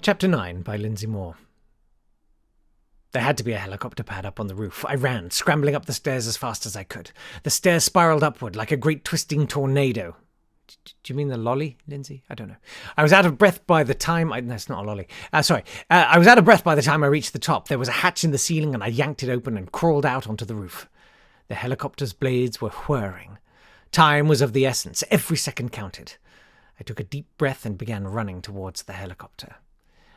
Chapter 9 by Lindsay Moore. There had to be a helicopter pad up on the roof. I ran, scrambling up the stairs as fast as I could. The stairs spiraled upward like a great twisting tornado. Do you mean the lolly, Lindsay? I don't know. I was out of breath by the time... That's not a lolly. I was out of breath by the time I reached the top. There was a hatch in the ceiling and I yanked it open and crawled out onto the roof. The helicopter's blades were whirring. Time was of the essence. Every second counted. I took a deep breath and began running towards the helicopter.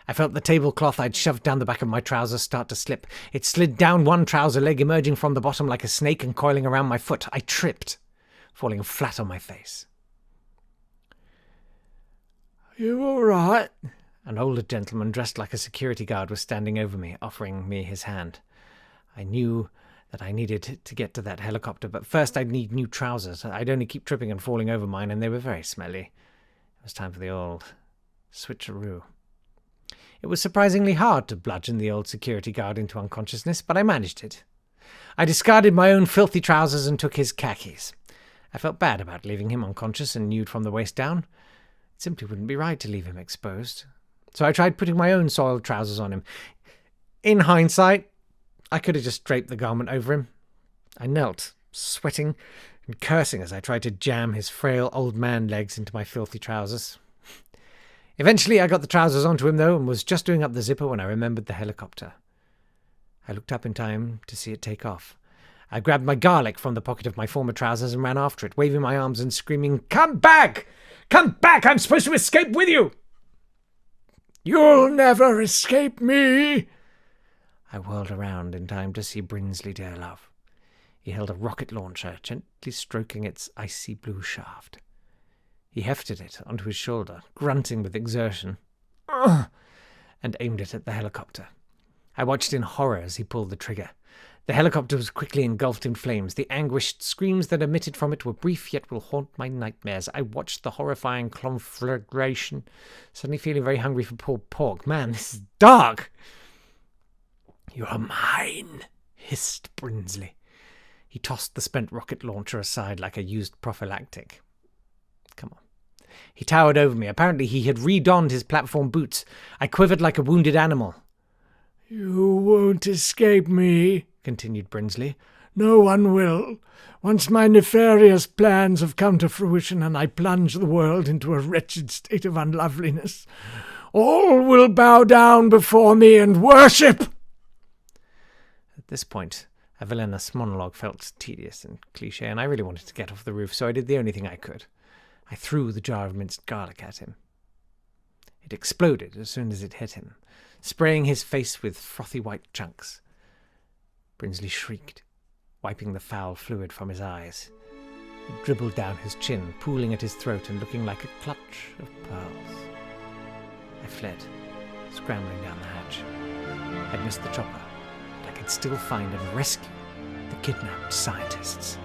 I felt the tablecloth I'd shoved down the back of my trousers start to slip. It slid down one trouser leg, emerging from the bottom like a snake and coiling around my foot. I tripped, falling flat on my face. "You all right?" An older gentleman dressed like a security guard was standing over me, offering me his hand. I knew that I needed to get to that helicopter, but first I'd need new trousers. I'd only keep tripping and falling over mine, and they were very smelly. It was time for the old switcheroo. It was surprisingly hard to bludgeon the old security guard into unconsciousness, but I managed it. I discarded my own filthy trousers and took his khakis. I felt bad about leaving him unconscious and nude from the waist down. It simply wouldn't be right to leave him exposed. So I tried putting my own soiled trousers on him. In hindsight, I could have just draped the garment over him. I knelt, sweating and cursing as I tried to jam his frail old man legs into my filthy trousers. Eventually I got the trousers onto him, though, and was just doing up the zipper when I remembered the helicopter. I looked up in time to see it take off. I grabbed my garlic from the pocket of my former trousers and ran after it, waving my arms and screaming, "Come back! Come back! I'm supposed to escape with you!" "You'll never escape me!" I whirled around in time to see Brinsley dear love. He held a rocket launcher, gently stroking its icy blue shaft. He hefted it onto his shoulder, grunting with exertion, and aimed it at the helicopter. I watched in horror as he pulled the trigger. The helicopter was quickly engulfed in flames. The anguished screams that emitted from it were brief, yet will haunt my nightmares. I watched the horrifying conflagration, suddenly feeling very hungry for pulled pork. Man, this is dark! "You're mine," hissed Brinsley. He tossed the spent rocket launcher aside like a used prophylactic. Come on. He towered over me. Apparently he had redonned his platform boots. I quivered like a wounded animal. "You won't escape me," continued Brinsley. "No one will. Once my nefarious plans have come to fruition and I plunge the world into a wretched state of unloveliness, all will bow down before me and worship." At this point, a villainous monologue felt tedious and cliché, and I really wanted to get off the roof, so I did the only thing I could. I threw the jar of minced garlic at him. It exploded as soon as it hit him, spraying his face with frothy white chunks. Brinsley shrieked, wiping the foul fluid from his eyes. It dribbled down his chin, pooling at his throat and looking like a clutch of pearls. I fled, scrambling down the hatch. I'd missed the chopper, but I could still find and rescue the kidnapped scientists.